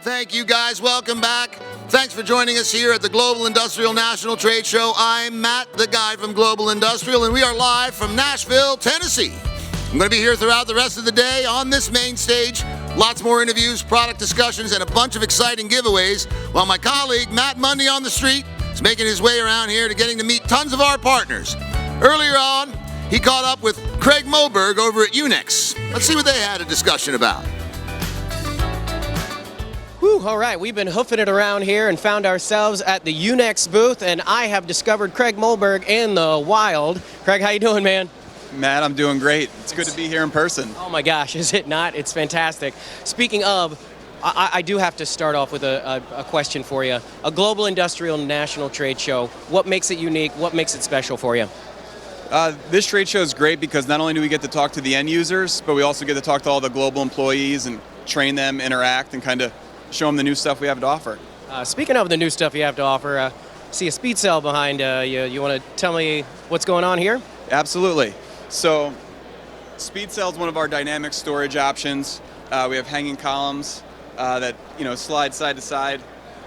Thank you guys. Welcome back. Thanks for joining us here at the Global Industrial National Trade Show. I'm Matt, the guy from Global Industrial, and we are live from Nashville, Tennessee. I'm going to be here throughout the rest of the day on this main stage. Lots more interviews, product discussions, and a bunch of exciting giveaways, while my colleague Matt Mundy on the street is making his way around here to getting to meet tons of our partners. Earlier on, he caught up with Craig Moberg over at Unex. Let's see what they had a discussion about. Whew, all right, we've been hoofing it around here and found ourselves at the Unex booth, and I have discovered Craig Moberg in the wild. Craig, how you doing, man? Matt, I'm doing great. It's good to be here in person. Oh my gosh, is it not? It's fantastic. Speaking of, I do have to start off with a question for you. A Global Industrial National Trade Show, what makes it unique? What makes it special for you? This trade show is great because not only do we get to talk to the end users, but we also get to talk to all the global employees and train them, interact, and kind of show them the new stuff we have to offer. Speaking of the new stuff you have to offer, see a speed cell behind you. You want to tell me what's going on here? Absolutely. So, speed cell is one of our dynamic storage options. We have hanging columns that slide side to side.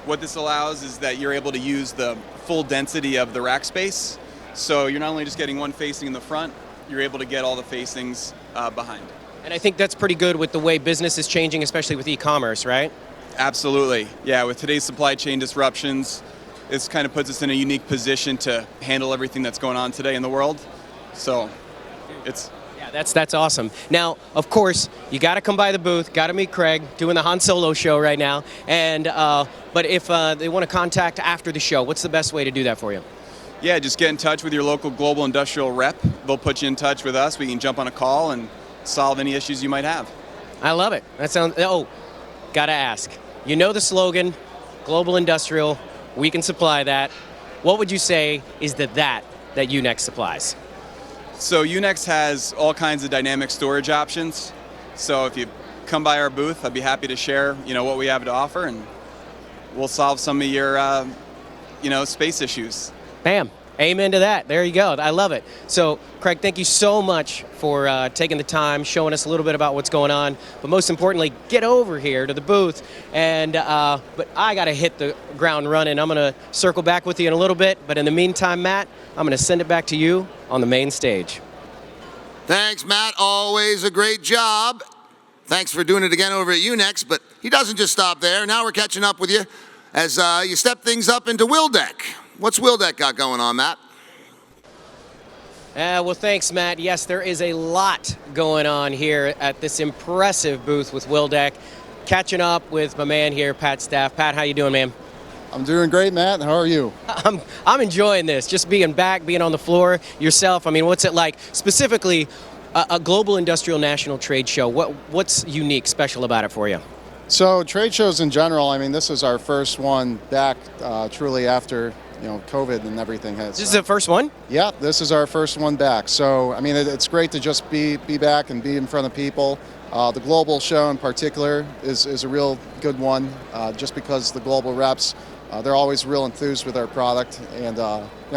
What this allows is that you're able to use the full density of the rack space. So you're not only just getting one facing in the front, you're able to get all the facings behind. And I think that's pretty good with the way business is changing, especially with e-commerce, right? Absolutely. Yeah, with today's supply chain disruptions, this kind of puts us in a unique position to handle everything that's going on today in the world. So it's... Yeah, that's awesome. Now, of course, you got to come by the booth, got to meet Craig, doing the Han Solo show right now. And but if they want to contact after the show, what's the best way to do that for you? Yeah, just get in touch with your local Global Industrial rep. They'll put you in touch with us. We can jump on a call and solve any issues you might have. I love it. That sounds... Oh, got to ask. You know the slogan, Global Industrial, we can supply that. What would you say is that Unex supplies? So Unex has all kinds of dynamic storage options. So if you come by our booth, I'd be happy to share, what we have to offer, and we'll solve some of your, space issues. Bam. Amen to that. There you go. I love it. So, Craig, thank you so much for taking the time, showing us a little bit about what's going on. But most importantly, get over here to the booth. And but I got to hit the ground running. I'm going to circle back with you in a little bit. But in the meantime, Matt, I'm going to send it back to you on the main stage. Thanks, Matt. Always a great job. Thanks for doing it again over at Unex. But he doesn't just stop there. Now we're catching up with you as you step things up into Wildeck. What's Wildeck got going on, Matt? Well, thanks, Matt. Yes, there is a lot going on here at this impressive booth with Wildeck. Catching up with my man here, Pat Staff. Pat, how you doing, man? I'm doing great, Matt. How are you? I'm enjoying this, just being back, being on the floor yourself. I mean, what's it like? Specifically, a Global Industrial National Trade Show. What's unique, special about it for you? So trade shows in general, I mean, this is our first one back truly after COVID and everything has. This is the first one? Yeah, this is our first one back. So, I mean, it's great to just be back and be in front of people. The global show in particular is a real good one, just because the global reps, they're always real enthused with our product, and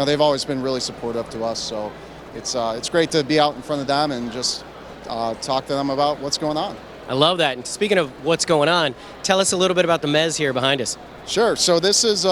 they've always been really supportive to us. So it's great to be out in front of them and just talk to them about what's going on. I love that. And speaking of what's going on, tell us a little bit about the mez here behind us. Sure. So this is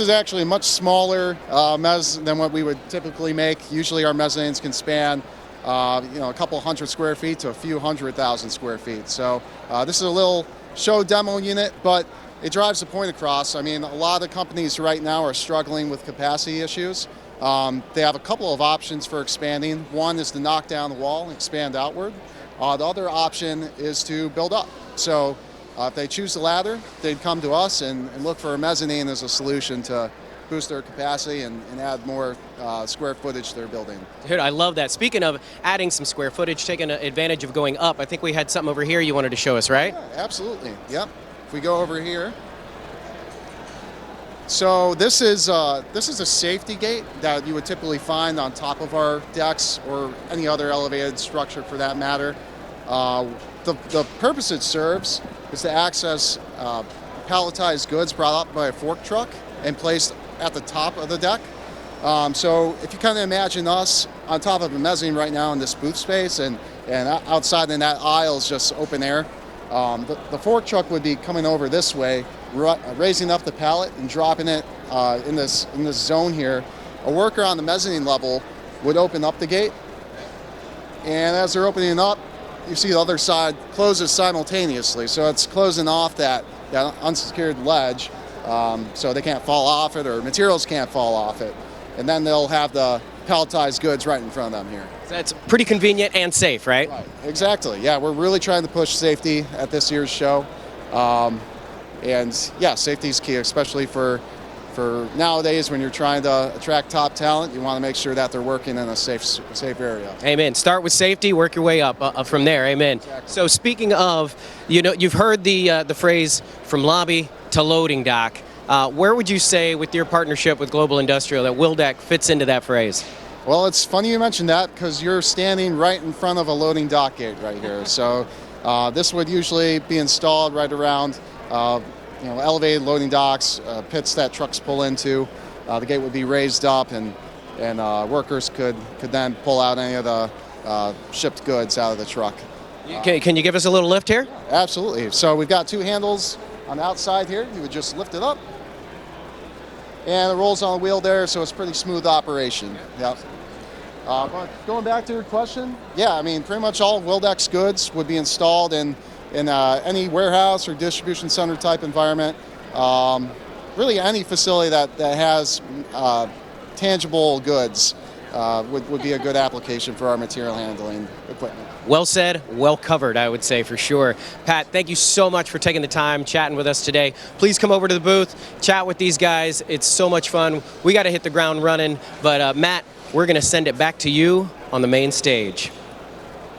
actually a much smaller mez than what we would typically make. Usually our mezzanines can span a couple hundred square feet to a few 100,000 square feet. So this is a little show demo unit, but it drives the point across. I mean, a lot of companies right now are struggling with capacity issues. They have a couple of options for expanding. One is to knock down the wall and expand outward. The other option is to build up. So if they choose the latter, they'd come to us and look for a mezzanine as a solution to boost their capacity and add more square footage to their building. Dude, I love that. Speaking of adding some square footage, taking advantage of going up, I think we had something over here you wanted to show us, right? Yeah, absolutely. Yep. If we go over here. So this is a safety gate that you would typically find on top of our decks or any other elevated structure for that matter. The purpose it serves is to access palletized goods brought up by a fork truck and placed at the top of the deck. So if you kind of imagine us on top of a mezzanine right now in this booth space, and outside in that aisle is just open air, The fork truck would be coming over this way, raising up the pallet and dropping it in this zone here. A worker on the mezzanine level would open up the gate, and as they're opening up, you see the other side closes simultaneously. So it's closing off that unsecured ledge, so they can't fall off it or materials can't fall off it. And then they'll have the palletized goods right in front of them here. So that's pretty convenient and safe, right? Right, exactly. Yeah, we're really trying to push safety at this year's show. And yeah, safety is key, especially for nowadays when you're trying to attract top talent. You want to make sure that they're working in a safe area. Amen. Start with safety, work your way up from there. Amen. Exactly. So speaking of, you've heard the phrase from lobby to loading dock. Where would you say with your partnership with Global Industrial that Wildeck fits into that phrase? Well, it's funny you mentioned that because you're standing right in front of a loading dock gate right here. So this would usually be installed right around elevated loading docks, pits that trucks pull into. The gate would be raised up, and workers could then pull out any of the shipped goods out of the truck. Can you give us a little lift here? Absolutely. So we've got two handles on the outside here. You would just lift it up, and it rolls on the wheel there, so it's pretty smooth operation. Yep. But going back to your question, yeah, I mean, pretty much all of Wildeck's goods would be installed in any warehouse or distribution center type environment. Really any facility that has tangible goods would be a good application for our material handling equipment. Well said, well covered, I would say for sure. Pat, thank you so much for taking the time chatting with us today. Please come over to the booth, chat with these guys. It's so much fun. We got to hit the ground running, but Matt, we're going to send it back to you on the main stage.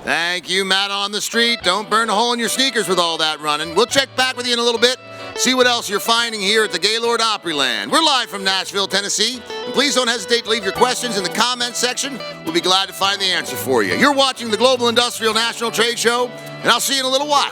Thank you, Matt on the street. Don't burn a hole in your sneakers with all that running. We'll check back with you in a little bit, see what else you're finding here at the Gaylord Opryland. We're live from Nashville, Tennessee, and please don't hesitate to leave your questions in the comments section. We'll be glad to find the answer for you. You're watching the Global Industrial National Trade Show, and I'll see you in a little while.